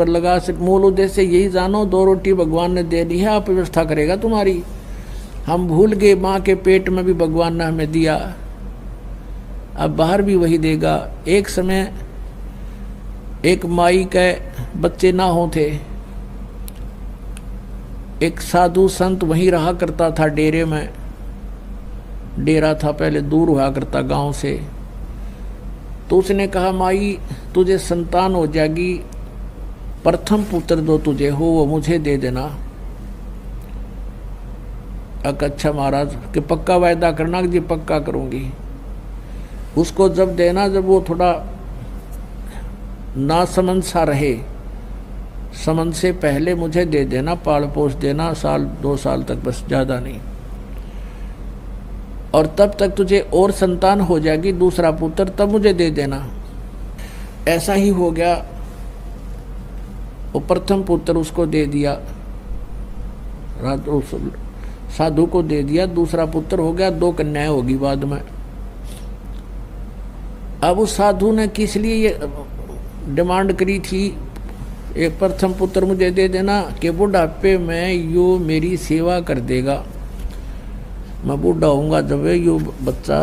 पर लगा मूल उद्देश्य यही जानो, 2 रोटी भगवान ने दे दी है, आप व्यवस्था करेगा तुम्हारी। हम भूल गए माँ के पेट में भी भगवान ने हमें दिया, अब बाहर भी वही देगा। एक समय एक माई के बच्चे ना हो थे, एक साधु संत वहीं रहा करता था डेरे में। डेरा था पहले, दूर हुआ करता गांव से। तो उसने कहा माई तुझे संतान हो जाएगी, प्रथम पुत्र जो तुझे हो वो मुझे दे देना। अच्छा महाराज कि पक्का वायदा करना कि जी पक्का करूंगी। उसको जब देना, जब वो थोड़ा नासमझ सा रहे, समझ से पहले मुझे दे देना, पाल पोस देना, 1-2 साल तक, बस ज़्यादा नहीं। और तब तक तुझे और संतान हो जाएगी, दूसरा पुत्र, तब मुझे दे देना। ऐसा ही हो गया। वो प्रथम पुत्र उसको दे दिया, उस साधु को दे दिया। दूसरा पुत्र हो गया, 2 कन्याएं होगी बाद में। अब उस साधु ने किस लिए ये डिमांड करी थी, एक प्रथम पुत्र मुझे दे देना कि बुढ़ापे में यो मेरी सेवा कर देगा। मैं बूढ़ा होऊंगा जब यो बच्चा,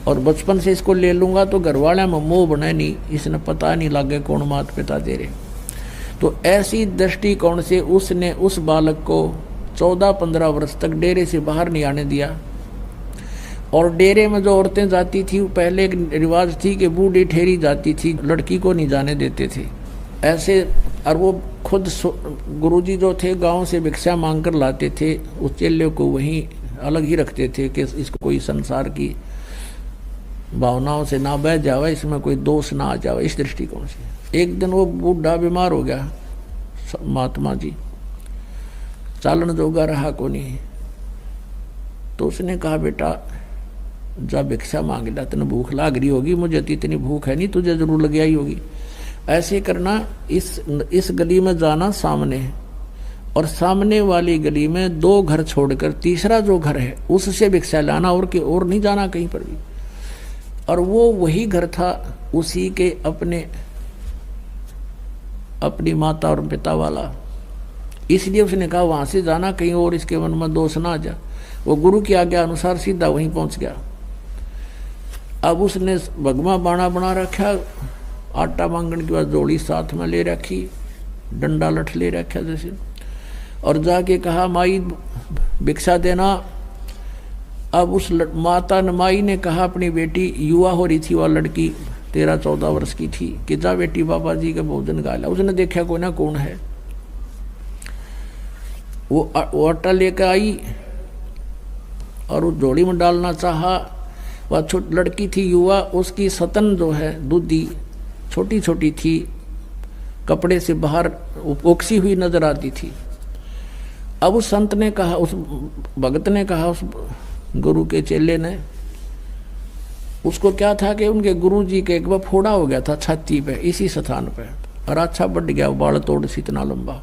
और बचपन से इसको ले लूंगा तो घर वाले में मोह बने नहीं, इसने पता नहीं लगे कौन माता पिता दे रहे। तो ऐसी दृष्टिकोण से उसने उस बालक को 14-15 वर्ष तक डेरे से बाहर नहीं आने दिया। और डेरे में जो औरतें जाती थी, पहले एक रिवाज थी कि बूढ़ी ठहरी जाती थी, लड़की को नहीं जाने देते थे ऐसे। और वो खुद गुरुजी जो थे गांव से भिक्षा मांग कर लाते थे, उस चेले को वहीं अलग ही रखते थे कि इसको कोई संसार की भावनाओं से ना बह जावे, इसमें कोई दोष ना आ जावे, इस दृष्टिकोण से। एक दिन वो बूढ़ा बीमार हो गया, महात्मा जी चालन जोगा रहा को नहीं। तो उसने कहा बेटा जा भिक्षा मांग ला, तेने भूख लाग रही होगी, मुझे तो इतनी भूख है नहीं, तुझे जरूर लग आई होगी। ऐसे करना, इस गली में जाना सामने, और सामने वाली गली में 2 घर छोड़कर तीसरा जो घर है उससे भिक्षा लाना, और नहीं जाना कहीं पर भी। और वो वही घर था उसी के अपनी माता और पिता वाला, इसलिए उसने कहा वहां से जाना, कहीं और इसके मन में दोष ना आ जा। वो गुरु की आज्ञा अनुसार सीधा वहीं पहुंच गया। अब उसने भगवा बाणा बना रखा, आटा मांगने के बाद जोड़ी साथ में ले रखी, डंडा लठ ले रखा जैसे, और जाके कहा माई भिक्षा देना। अब उस माता ने, माई ने कहा अपनी बेटी, युवा हो रही थी वह लड़की, 13-14 वर्ष की थी, कि जा बेटी बाबा जी का भोजन खा ला। उसने देखा कोई ना कौन है, वो आटा लेकर आई और उस जोड़ी में डालना चाहा। वह छोटी लड़की थी युवा, उसकी सतन जो है दूधी छोटी छोटी थी, कपड़े से बाहर ओक्सी हुई नजर आती थी। अब उस संत ने कहा, उस भगत ने कहा, उस गुरु के चेले ने, उसको क्या था कि उनके गुरु जी के एक बार फोड़ा हो गया था छाती पे, इसी स्थान पे, और अच्छा बढ़ गया, बाल तोड़ से इतना लंबा,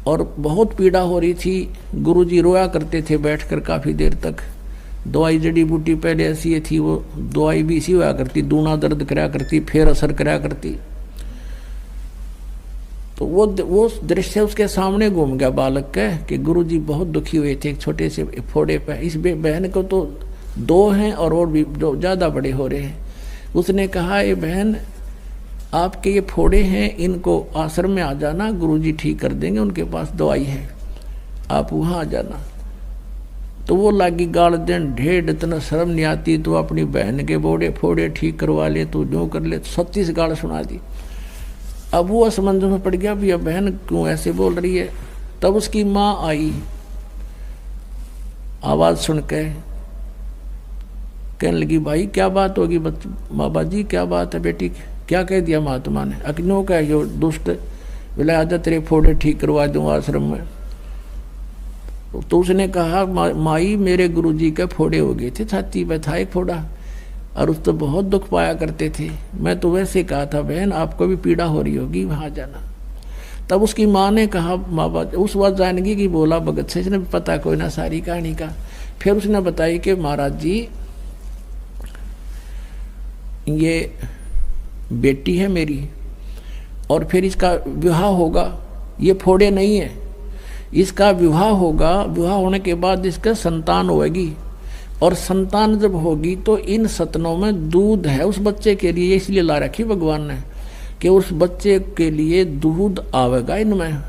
और बहुत पीड़ा हो रही थी। गुरुजी रोया करते थे बैठकर काफ़ी देर तक। दवाई जड़ी बूटी पहले ऐसी थी, वो दवाई भी इसी हुआ करती, दूना दर्द कराया करती, फिर असर कराया करती। तो वो दृश्य उसके सामने घूम गया बालक के, कि गुरुजी बहुत दुखी हुए थे एक छोटे से फोड़े पे। इस बहन को तो 2 हैं और भी जो ज़्यादा बड़े हो रहे हैं। उसने कहा ये बहन आपके ये फोड़े हैं, इनको आश्रम में आ जाना, गुरुजी ठीक कर देंगे, उनके पास दवाई है, आप वहाँ आ जाना। तो वो लागी गाल देन, ढेर इतना शर्म नहीं आती तो अपनी बहन के बोड़े फोड़े ठीक करवा ले, तो जो कर ले, 36 गाल सुना दी। अब वो असमंजस में पड़ गया, भैया बहन क्यों ऐसे बोल रही है। तब उसकी माँ आई, आवाज़ सुन के कहने लगी भाई क्या बात होगी बाबा जी, क्या बात है बेटी, क्या कह दिया महात्मा ने। अग्नो का यो दुष्ट बोला आजा तेरे फोड़े ठीक करवा दूँ आश्रम में। तो उसने कहा माई मेरे गुरुजी के फोड़े हो गए थे, छाती पे था एक फोड़ा, और उस तो बहुत दुख पाया करते थे। मैं तो वैसे कहा था बहन आपको भी पीड़ा हो रही होगी, वहाँ जाना। तब उसकी माँ ने कहा बाबा, उस बात जानगी कि बोला भगत से, इसने पता कोई ना सारी कहानी का। फिर उसने बताई कि महाराज जी ये बेटी है मेरी, और फिर इसका विवाह होगा। ये फोड़े नहीं है, इसका विवाह होगा। विवाह होने के बाद इसका संतान होगी, और संतान जब होगी तो इन सतनों में दूध है उस बच्चे के लिए, इसलिए ला रखी भगवान ने कि उस बच्चे के लिए दूध आवेगा, इनमें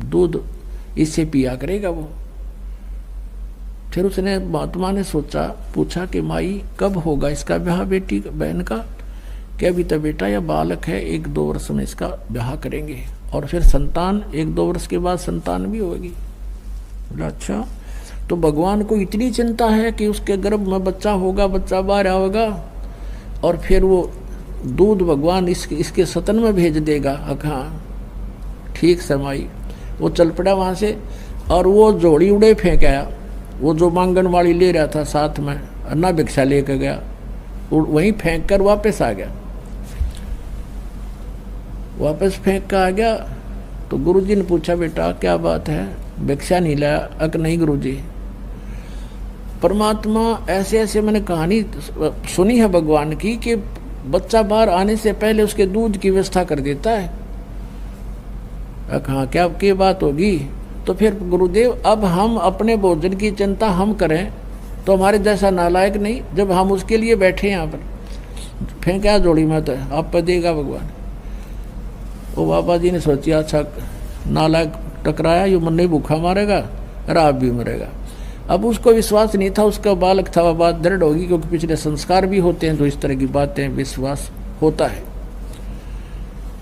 दूध इससे पिया करेगा वो। फिर उसने महात्मा ने पूछा कि माई कब होगा इसका ब्याह बेटी बहन का? कि अभी तो बेटा या बालक है, 1-2 वर्ष में इसका ब्याह करेंगे, और फिर संतान 1-2 वर्ष के बाद संतान भी होगी। अच्छा, तो भगवान को इतनी चिंता है कि उसके गर्भ में बच्चा होगा, बच्चा बाहर आएगा, और फिर वो दूध भगवान इसके सतन में भेज देगा। हाँ ठीक समाई। वो चल पड़ा वहाँ से, और वो जोड़ी उड़े फेंक आया। वो जो मांगन वाली ले रहा था साथ में, अन्ना भिक्षा लेकर गया, वहीं फेंक कर वापस आ गया। वापस फेंक कर आ गया तो गुरुजी ने पूछा बेटा क्या बात है, भिक्षा नहीं लाया? अक नहीं गुरुजी, परमात्मा ऐसे ऐसे मैंने कहानी सुनी है भगवान की कि बच्चा बाहर आने से पहले उसके दूध की व्यवस्था कर देता है। हाँ क्या बात होगी? तो फिर गुरुदेव अब हम अपने भोजन की चिंता हम करें तो हमारे जैसा नालायक नहीं, जब हम उसके लिए बैठे यहाँ पर फेंका जोड़ी में तो आप पर देगा भगवान। वो बाबा जी ने सोचा अच्छा नालायक टकराया, ये मन नहीं भूखा मारेगा और आप भी मरेगा। अब उसको विश्वास नहीं था, उसका बालक था, वह बात दृढ़ होगी क्योंकि पिछले संस्कार भी होते हैं तो इस तरह की बातें विश्वास होता है।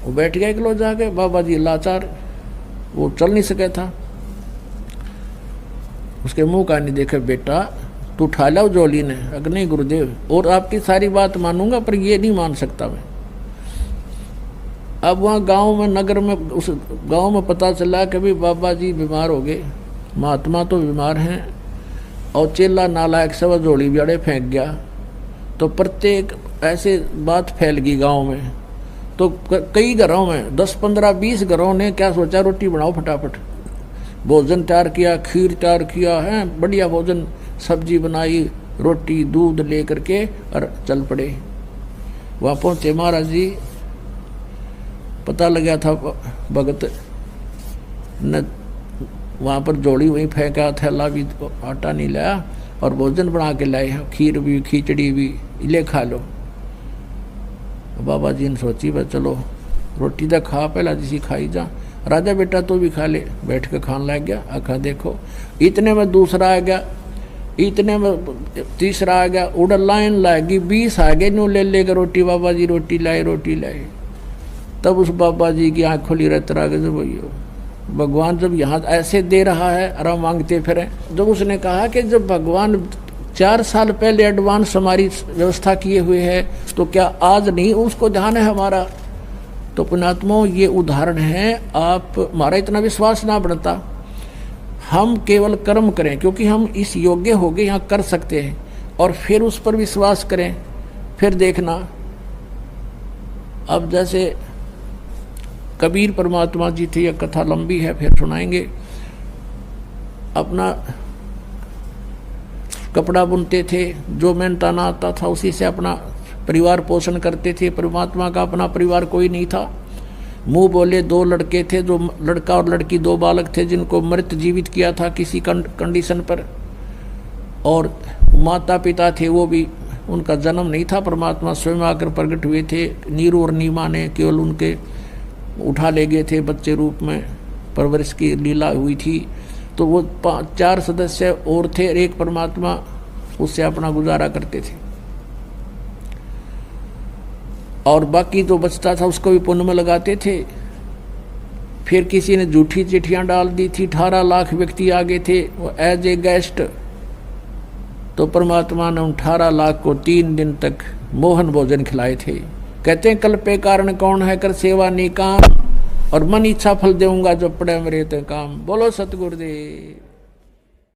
वो बैठ गया किलो जाके, बाबा जी लाचार, वो चल नहीं सके था। उसके मुंह का नहीं देखे, बेटा तू उठा ला जोली ने। अगर नहीं गुरुदेव, और आपकी सारी बात मानूंगा पर ये नहीं मान सकता मैं। अब वहाँ गांव में नगर में उस गांव में पता चला कि भाई बाबा जी बीमार हो गए, महात्मा तो बीमार हैं, और चेला नालायक सब जोड़ी बियाड़े फेंक गया। तो प्रत्येक ऐसे बात फैल गई गांव में। तो कई घरों में 10, 15, 20 घरों ने क्या सोचा, रोटी बनाओ फटाफट। भोजन तैयार किया, खीर तैयार किया है, बढ़िया भोजन, सब्जी बनाई, रोटी दूध ले करके और चल पड़े। वहाँ पहुँचे महाराज जी, पता लग गया था भगत न वहाँ पर जोड़ी वहीं फेंका, थैला भी आटा नहीं लाया और भोजन बना के लाए, खीर भी खिचड़ी भी, ले खा लो। बाबा जी ने सोची भाई चलो रोटी तो खा, पहला जिसी खाई जा, राजा बेटा तो भी खा ले। बैठ के खाने लग गया। आखा देखो, इतने में दूसरा आ गया, इतने में तीसरा आ गया, उड़ लाइन लाएगी, 20 आ गए, न्यू ले लेकर रोटी, बाबा जी रोटी लाए, रोटी लाए। तब उस बाबा जी की आँख खुली रहता रहा, जब भैया भगवान जब यहाँ ऐसे दे रहा है और मांगते फिरें। जब उसने कहा कि जब भगवान 4 साल पहले एडवांस हमारी व्यवस्था किए हुए है तो क्या आज नहीं उसको ध्यान है हमारा? तो पुण्यात्माओं ये उदाहरण है। आप हमारा इतना विश्वास ना बढ़ता, हम केवल कर्म करें क्योंकि हम इस योग्य हो गए, यहाँ कर सकते हैं, और फिर उस पर विश्वास करें। फिर देखना, अब जैसे कबीर परमात्मा जी थे, यह कथा लंबी है फिर सुनाएंगे। अपना कपड़ा बुनते थे, जो मेहनताना आता था उसी से अपना परिवार पोषण करते थे। परमात्मा का अपना परिवार कोई नहीं था। मुंह बोले 2 लड़के थे, जो लड़का और लड़की 2 बालक थे जिनको मृत जीवित किया था किसी कंडीशन पर, और माता पिता थे वो भी, उनका जन्म नहीं था, परमात्मा स्वयं आकर प्रकट हुए थे। नीरू और नीमा ने केवल उनके उठा ले गए थे, बच्चे रूप में परवरिश की लीला हुई थी। तो वो 4 सदस्य और थे, एक परमात्मा उससे अपना गुजारा करते थे, और बाकी जो बचता था उसको भी पुण्य में लगाते थे। फिर किसी ने झूठी चिट्ठियां डाल दी थी, 18 लाख व्यक्ति आ गए थे वो एज ए गेस्ट। तो परमात्मा ने उन 18 लाख को 3 दिन तक मोहन भोजन खिलाए थे। कहते हैं कल पे कारण कौन है, कर सेवा निकाम, और मन इच्छा फल देऊंगा जो पड़े मेरे ते काम। बोलो सतगुरुदेव।